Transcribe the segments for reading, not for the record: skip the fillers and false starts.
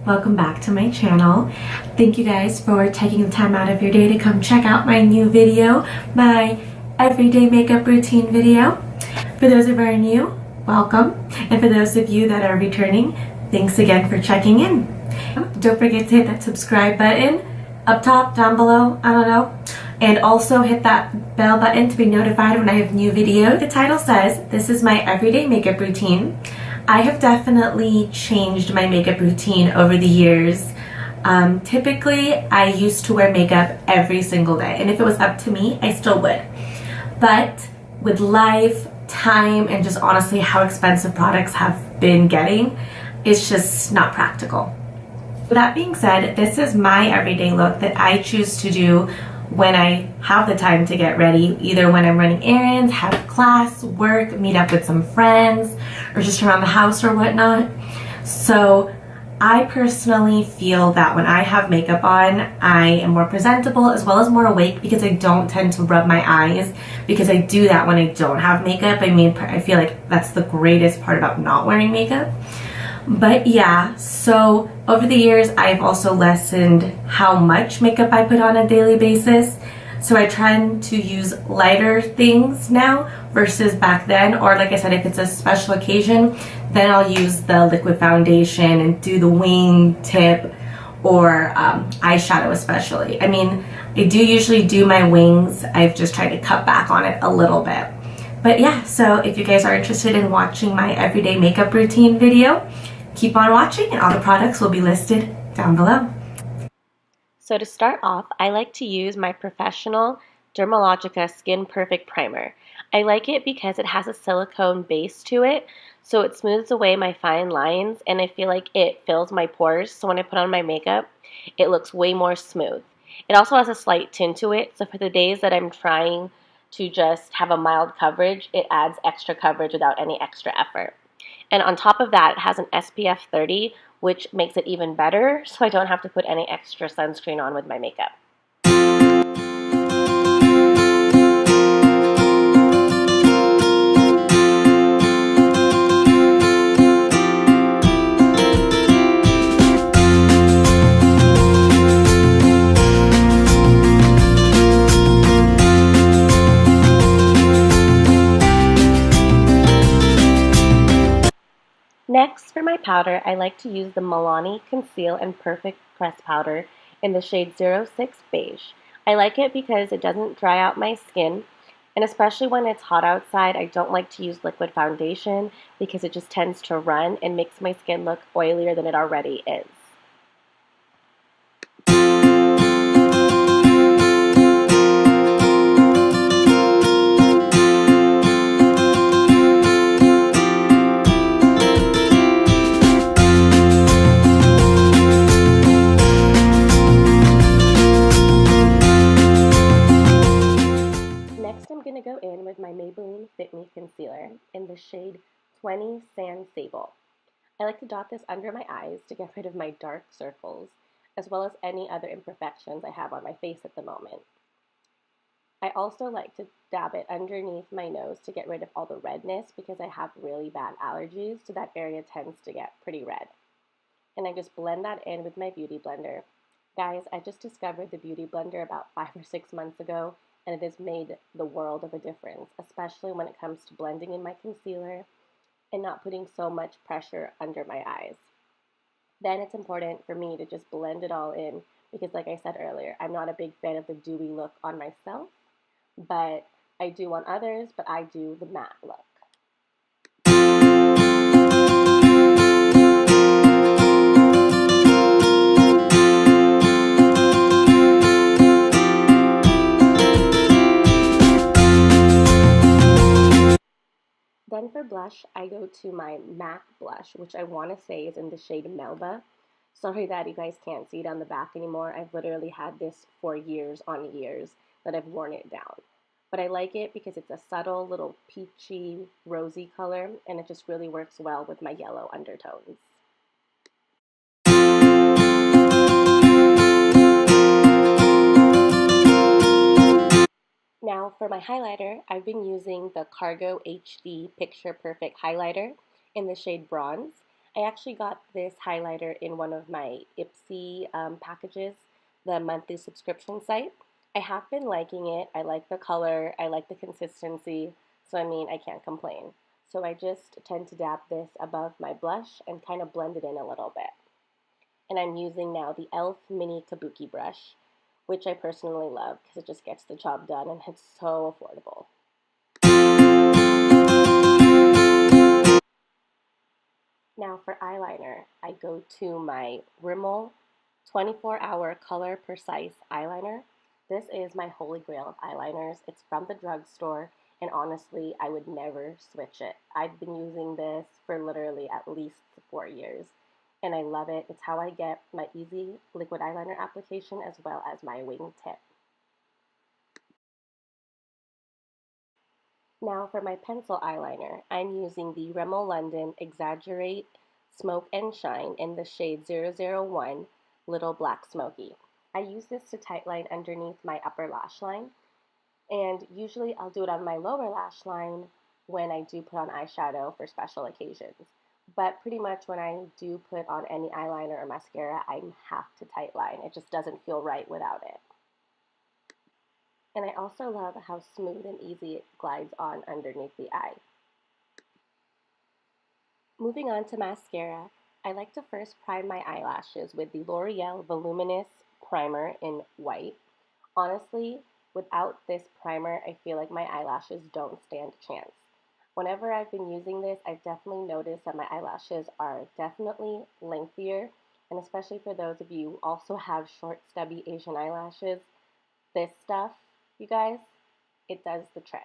welcome back to my channel. Thank you guys for taking the time out of your day to come check out my new video, my everyday makeup routine video. For those that are new, welcome, and for those of you that are returning, thanks again for checking in. Don't forget to hit that subscribe button up top, down below, I don't know, and also hit that bell button to be notified when I have new videos. The title says this is my everyday makeup routine. I have definitely changed my makeup routine over the years. Typically, I used to wear makeup every single day, and if it was up to me, I still would. But with life, time, and just honestly how expensive products have been getting, it's just not practical. With that being said, this is my everyday look that I choose to do when I have the time to get ready, either when I'm running errands, have class, work, meet up with some friends, or just around the house or whatnot. So I personally feel that when I have makeup on, I am more presentable as well as more awake because I don't tend to rub my eyes, because I do that when I don't have makeup. I mean, I feel like that's the greatest part about not wearing makeup. But yeah, so over the years, I've also lessened how much makeup I put on a daily basis. So I try to use lighter things now versus back then. Or like I said, if it's a special occasion, then I'll use the liquid foundation and do the wing tip or eyeshadow especially. I mean, I do usually do my wings. I've just tried to cut back on it a little bit. But yeah, so if you guys are interested in watching my everyday makeup routine video, keep on watching and all the products will be listed down below. So to start off, I like to use my professional Dermalogica Skin Perfect Primer. I like it because it has a silicone base to it, so it smooths away my fine lines, and I feel like it fills my pores, so when I put on my makeup, it looks way more smooth. It also has a slight tint to it, so for the days that I'm trying to just have a mild coverage, it adds extra coverage without any extra effort. And on top of that, it has an SPF 30, which makes it even better, so I don't have to put any extra sunscreen on with my makeup. Next, for my powder, I like to use the Milani Conceal and Perfect Press Powder in the shade 06 Beige. I like it because it doesn't dry out my skin, and especially when it's hot outside, I don't like to use liquid foundation because it just tends to run and makes my skin look oilier than it already is. Go in with my Maybelline Fit Me Concealer in the shade 20 Sand Sable. I like to dot this under my eyes to get rid of my dark circles, as well as any other imperfections I have on my face at the moment. I also like to dab it underneath my nose to get rid of all the redness because I have really bad allergies, so that area tends to get pretty red. And I just blend that in with my Beauty Blender. Guys, I just discovered the Beauty Blender about 5 or 6 months ago, and it has made the world of a difference, especially when it comes to blending in my concealer and not putting so much pressure under my eyes. Then it's important for me to just blend it all in because, like I said earlier, I'm not a big fan of the dewy look on myself, but I do on others, but I do the matte look. Then for blush, I go to my MAC blush, which I want to say is in the shade Melba. Sorry that you guys can't see it on the back anymore. I've literally had this for years on years that I've worn it down. But I like it because it's a subtle little peachy, rosy color, and it just really works well with my yellow undertones. Now for my highlighter, I've been using the Cargo HD Picture Perfect Highlighter in the shade Bronze. I actually got this highlighter in one of my Ipsy packages, the monthly subscription site. I have been liking it. I like the color, I like the consistency, so I mean, I can't complain. So I just tend to dab this above my blush and kind of blend it in a little bit. And I'm using now the e.l.f. Mini Kabuki brush, which I personally love because it just gets the job done and it's so affordable. Now for eyeliner, I go to my Rimmel 24-hour Color Precise eyeliner. This is my holy grail of eyeliners. It's from the drugstore, and honestly, I would never switch it. I've been using this for literally at least 4 years, and I love it. It's how I get my easy liquid eyeliner application as well as my wingtip. Now for my pencil eyeliner, I'm using the Rimmel London Exaggerate Smoke and Shine in the shade 001 Little Black Smoky. I use this to tightline underneath my upper lash line, and usually I'll do it on my lower lash line when I do put on eyeshadow for special occasions. But pretty much when I do put on any eyeliner or mascara, I have to tightline. It just doesn't feel right without it. And I also love how smooth and easy it glides on underneath the eye. Moving on to mascara, I like to first prime my eyelashes with the L'Oreal Voluminous primer in white. Honestly, without this primer, I feel like my eyelashes don't stand a chance. Whenever I've been using this, I've definitely noticed that my eyelashes are definitely lengthier, and especially for those of you who also have short, stubby Asian eyelashes, this stuff, you guys, it does the trick.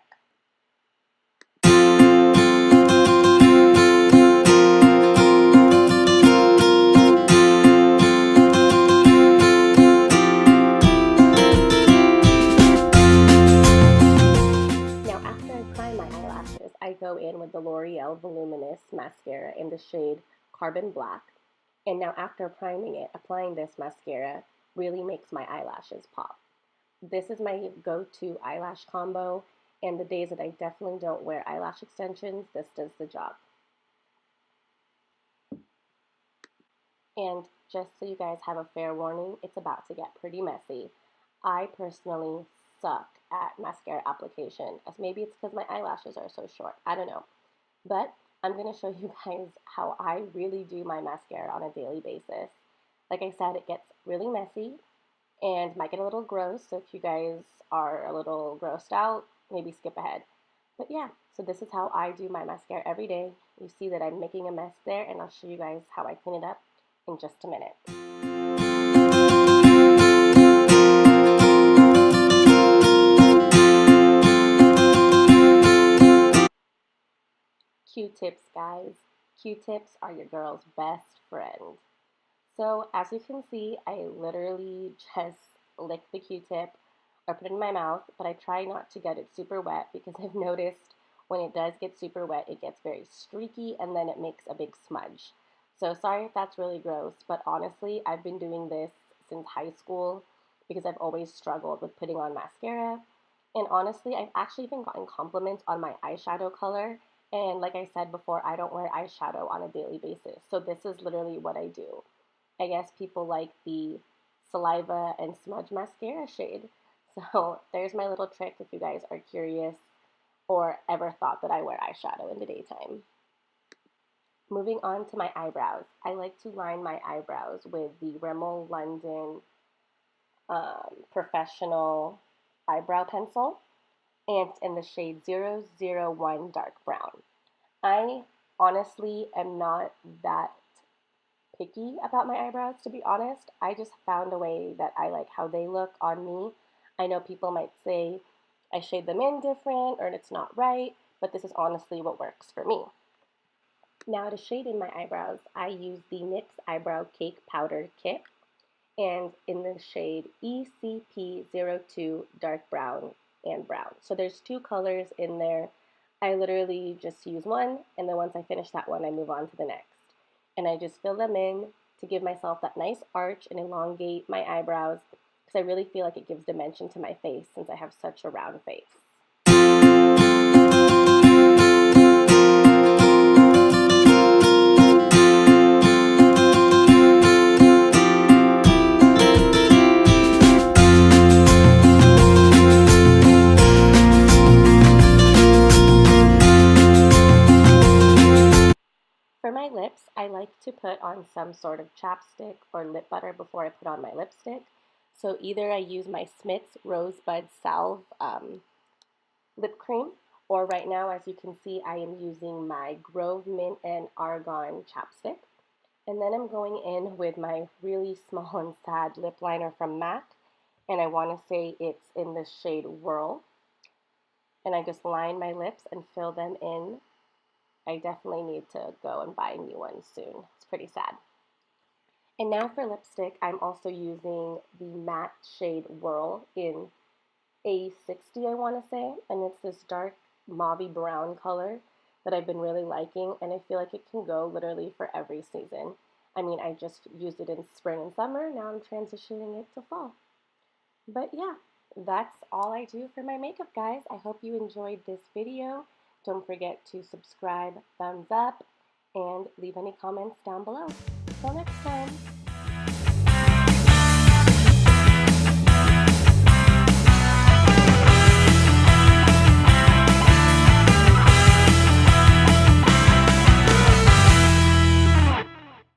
Now after I prime my eyelashes, I go in with the L'Oreal Voluminous mascara in the shade Carbon Black. And now after priming it, applying this mascara really makes my eyelashes pop. This is my go-to eyelash combo, and the days that I definitely don't wear eyelash extensions, this does the job. And just so you guys have a fair warning, it's about to get pretty messy. I personally suck at mascara application, as maybe it's because my eyelashes are so short, I don't know. But I'm going to show you guys how I really do my mascara on a daily basis. Like I said, it gets really messy and might get a little gross, so if you guys are a little grossed out, maybe skip ahead. But yeah, so this is how I do my mascara every day. You see that I'm making a mess there, and I'll show you guys how I clean it up in just a minute. Q-tips, guys. Q-tips are your girl's best friend. So as you can see, I literally just lick the Q-tip or put it in my mouth, but I try not to get it super wet because I've noticed when it does get super wet, it gets very streaky and then it makes a big smudge. So sorry if that's really gross, but honestly, I've been doing this since high school because I've always struggled with putting on mascara. And honestly, I've actually even gotten compliments on my eyeshadow color. And like I said before, I don't wear eyeshadow on a daily basis. So this is literally what I do. I guess people like the saliva and smudge mascara shade. So there's my little trick if you guys are curious or ever thought that I wear eyeshadow in the daytime. Moving on to my eyebrows. I like to line my eyebrows with the Rimmel London Professional Eyebrow Pencil, and it's in the shade 001 Dark Brown. I honestly am not that picky about my eyebrows, to be honest. I just found a way that I like how they look on me. I know people might say I shade them in different or it's not right, but this is honestly what works for me. Now to shade in my eyebrows, I use the NYX Eyebrow Cake Powder Kit, and in the shade ECP02 Dark Brown and Brown. So there's two colors in there. I literally just use one, and then once I finish that one, I move on to the next. And I just fill them in to give myself that nice arch and elongate my eyebrows because I really feel like it gives dimension to my face since I have such a round face. to put on some sort of chapstick or lip butter before I put on my lipstick. So either I use my Smith's Rosebud Salve lip cream, or right now, as you can see, I am using my Grove Mint and Argan chapstick. And then I'm going in with my really small and sad lip liner from MAC, and I want to say it's in the shade Whirl. And I just line my lips and fill them in. I definitely need to go and buy new ones soon. It's pretty sad. And now for lipstick, I'm also using the matte shade Whirl in A60, I want to say, and it's this dark mauvey brown color that I've been really liking, and I feel like it can go literally for every season. I mean, I just used it in spring and summer, now I'm transitioning it to fall. But yeah, that's all I do for my makeup, guys. I hope you enjoyed this video. Don't forget to subscribe, thumbs up, and leave any comments down below. Till next time!